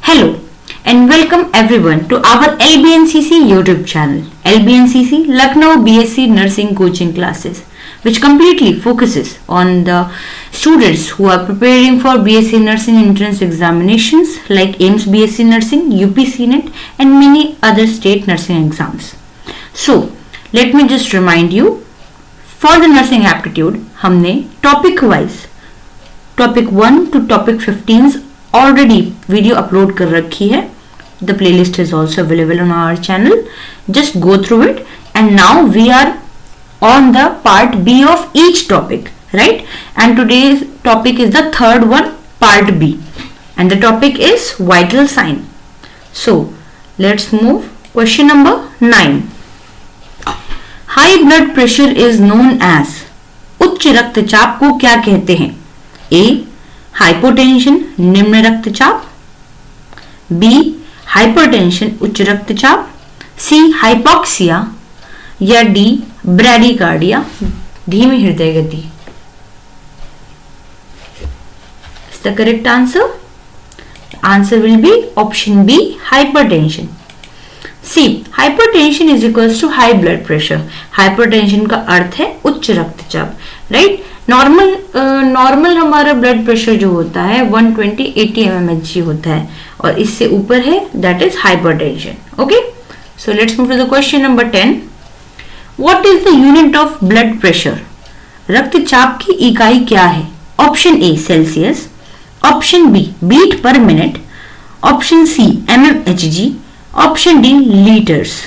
Hello and welcome everyone to our LBNCC YouTube channel. LBNCC Lucknow BSc Nursing Coaching Classes, which completely focuses on the students who are preparing for BSc Nursing entrance examinations like AIMS BSc Nursing, UP CNET and many other state nursing exams. So, let me just remind you, for the nursing aptitude, हमने topic wise topic 1 to topic 15 already video upload कर रखी है. The playlist is also available on our channel. Just go through it, and now we are on the part B of each topic, right? And today's topic is the third one, part B, and the topic is vital sign. So let's move. Question number 9. High blood pressure is known as. उच्च रक्तचाप को क्या कहते हैं? A. Hypotension निम्न रक्तचाप, B hypertension उच्च रक्तचाप, सी हाइपोक्सिया या डी ब्रैडीकार्डिया धीमी हृदय गति. Is the correct answer? Answer will be option B, hypertension. See, hypertension is equals to high blood pressure. Hypertension का अर्थ है उच्च रक्तचाप, right? नॉर्मल हमारा ब्लड प्रेशर जो होता है 120/80 mmHg होता है, और इससे ऊपर है that is hypertension. Okay, so let's move to the question number 10. What is the unit of blood pressure? रक्तचाप की इकाई क्या है? Option A Celsius, option B beat per minute, option C mmHg, option D litres.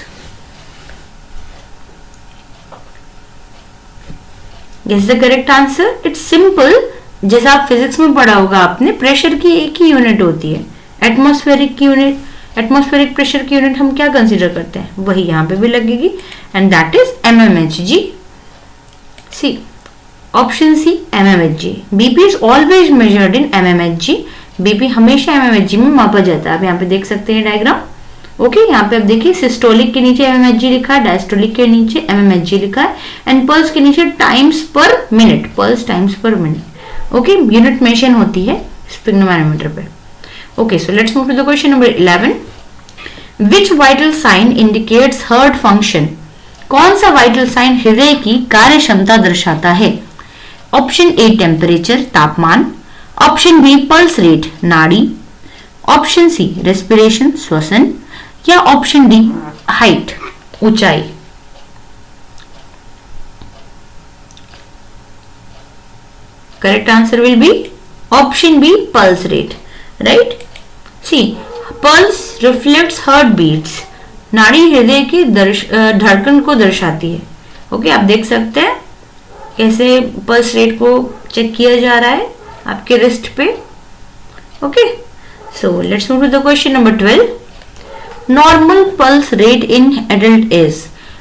Guess the correct answer. It's simple. जैसा आप physics में पढ़ा होगा आपने, प्रेशर की एक ही यूनिट होती है, एटमॉस्फेरिक की यूनिट. एटमॉस्फेरिक प्रेशर की यूनिट हम क्या कंसीडर करते हैं, वही यहाँ पे भी लगेगी, and that is mmHg. C option C mmHg. BP is always measured in mmHg. BP हमेशा mmHg में मापा जाता है. आप यहाँ पे देख सकते हैं डायग्राम. ओके, यहाँ पे आप देखिए सिस्टोलिक के नीचे mmHg लिखा है, डायस्टोलिक के नीचे mmHg लिखा है, एंड पल्स के नीचे times per minute, pulse times per minute. Okay, unit mention होती है स्पिग्नोमैनोमीटर पे. Okay, so let's move to the question number 11. Which vital sign indicates heart function? कौन सा वाइटल साइन हृदय की कार्य क्षमता दर्शाता है? ऑप्शन ए टेम्परेचर तापमान, ऑप्शन बी पल्स रेट नाड़ी, ऑप्शन सी रेस्पिरेशन श्वसन, या ऑप्शन डी हाइट ऊंचाई. Correct answer will be option B pulse rate, right. See pulse reflects heart beats. नाड़ी हृदय की धड़कन को दर्शाती है. ओके, आप देख सकते हैं कैसे पल्स रेट को चेक किया जा रहा है आपके रिस्ट पे. Okay, so let's move to the question number 12. Normal pulse rate in adult is.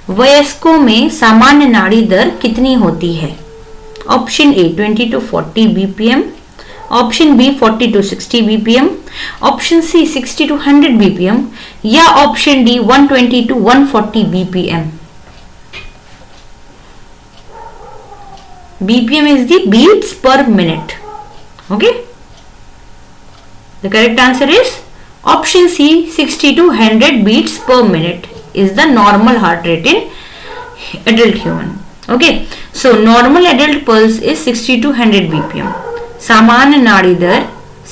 वयस्कों में सामान्य नाड़ी दर कितनी होती है? Option A 20 to 40 BPM, option B 40 to 60 BPM, option C 60 to 100 BPM, या option D 120 to 140 BPM. BPM is the beats per minute. Okay, the correct answer is option C, 60 to 100 beats per minute is the normal heart rate in adult human. Okay, so normal adult pulse is 60 to 100 BPM. सामान्य नाड़ी दर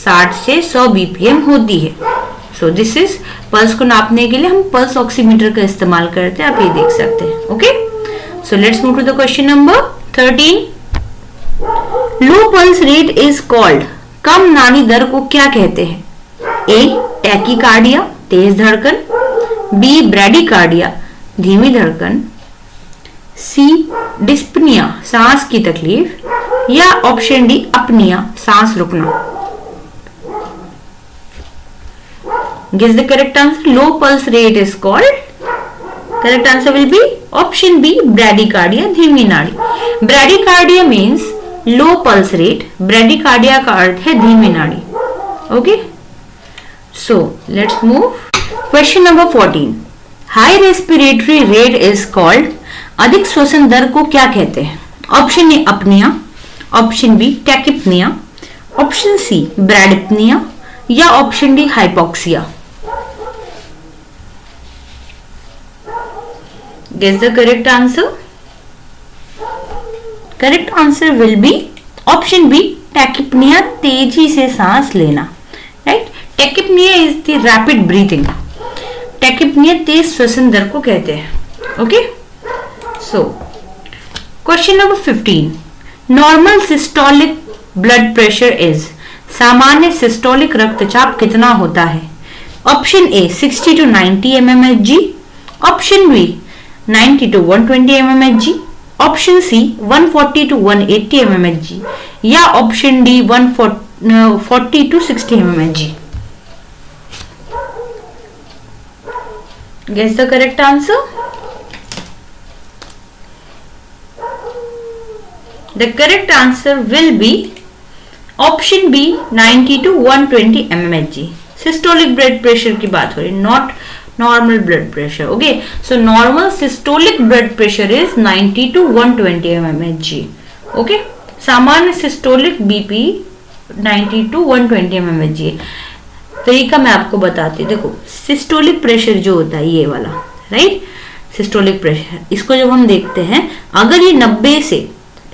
60 से 100 BPM होती है. So this is pulse को नापने के लिए हम पल्स ऑक्सीमीटर का इस्तेमाल करते हैं. आप ये देख सकते हैं. Okay, so let's move to the question number 13. Low pulse rate is called. कम नाड़ी दर को क्या कहते हैं? ए टैकीकार्डिया तेज धड़कन, बी ब्रैडीकार्डिया धीमी धड़कन, सी डिस्पनिया सांस की तकलीफ, या ऑप्शन डी अपनिया सांस रुकना. Guess the correct answer. Low pulse rate is called. Correct answer will be option B bradycardia धीमी नाड़ी. Bradycardia means low pulse rate, bradycardia का अर्थ है धीमी नाड़ी. ओके, so let's move. Question number 14. High respiratory rate is called. अधिक श्वसन दर को क्या कहते हैं? Option A apnoea, option B tachypnoea, option C bradypnoea, या option D hypoxia? Guess the correct answer. Correct answer will be option B, tachypnea, तेजी से सांस लेना. Right? Tachypnea is the rapid breathing. Tachypnea तेज श्वसन दर को कहते हैं. Okay? So, question number 15. Normal systolic blood pressure is. सामान्य सिस्टोलिक रक्तचाप कितना होता है? Option A 60 to 90 mmHg. Option B 90 to 120 mmHg. Option C 140 to 180 mmHg या option D 140 to 60 mmHg. Guess the correct answer. The correct answer will be option B, 90 to 120 mmHg. Systolic blood pressure की बात हो रही, not normal blood pressure. Okay, so normal systolic blood pressure is 90 to 120 mmHg. Okay, सामान्य systolic BP 90 to 120 mmHg. तरीका मैं आपको बताती हूँ. देखो, सिस्टोलिक प्रेशर जो होता है ये वाला, राइट, सिस्टोलिक प्रेशर, इसको जब हम देखते हैं, अगर ये 90 से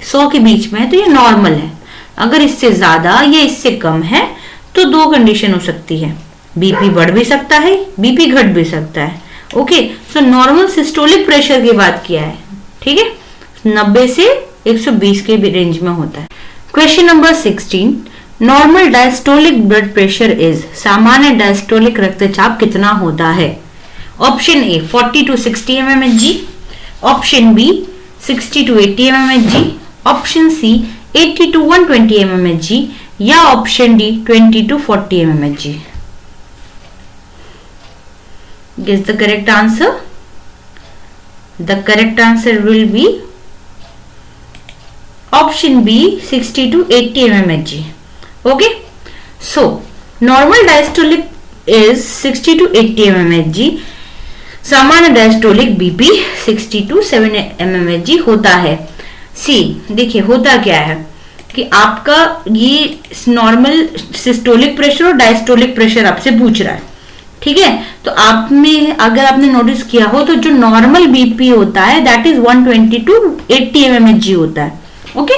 100 के बीच में है तो ये नॉर्मल है. अगर इससे ज्यादा या इससे कम है तो दो कंडीशन हो सकती है, बीपी बढ़ भी सकता है, बीपी घट भी सकता है. Okay, so normal systolic pressure की बात किया है. ठीक है, 90 से 120 के रेंज में होता है. Question number 16. Normal diastolic blood pressure is. सामान्य डायस्टोलिक रक्तचाप कितना होता है? Option A 40 to 60 mmHg. Option B 60 to 80 mmHg. Option C 80 to 120 mmHg या option D 20 to 40 mmHg. Guess the correct answer. The correct answer will be option B, 60 to 80 mmHg. Okay, so normal diastolic is 60 to 80 mmHg. सामान्य diastolic BP 60 to 70 mmHg होता है. सी देखिए होता क्या है कि आपका ये नॉर्मल सिस्टोलिक प्रेशर और डायस्टोलिक प्रेशर आपसे पूछ रहा है. ठीक है, तो आप में अगर आपने नोटिस किया हो तो जो नॉर्मल बीपी होता है दैट इज 120 to 80 mmHg होता है. Okay,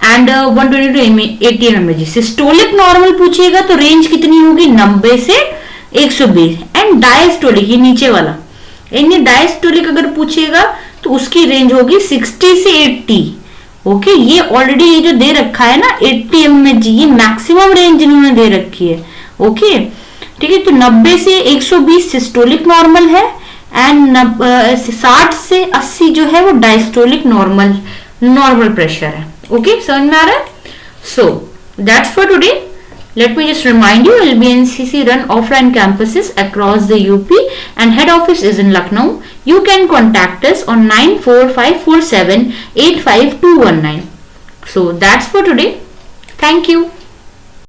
and 120 to 80 mmHg. Systolic normal पूछिएगा तो रेंज कितनी होगी? 90 से 120. एंड डायस्टोलिक ये नीचे वाला, यानी डायस्टोलिक अगर पूछिएगा तो उसकी रेंज होगी 60 से 80. ओके, ये ऑलरेडी ये जो दे रखा है ना 80 mmHg, ये मैक्सिमम रेंज इन्होंने दे रखी है. ओके, ठीक है, तो 90 से 120 सिस्टोलिक नॉर्मल है एंड 60 से 80 जो है वो डायस्टोलिक नॉर्मल प्रेशर है. ओके, समझ में आ रहा है? So that's for today. Let me just remind you, LBNCC run offline campuses across the UP and head office is in Lucknow. You can contact us on 94547 85219. So that's for today. Thank you.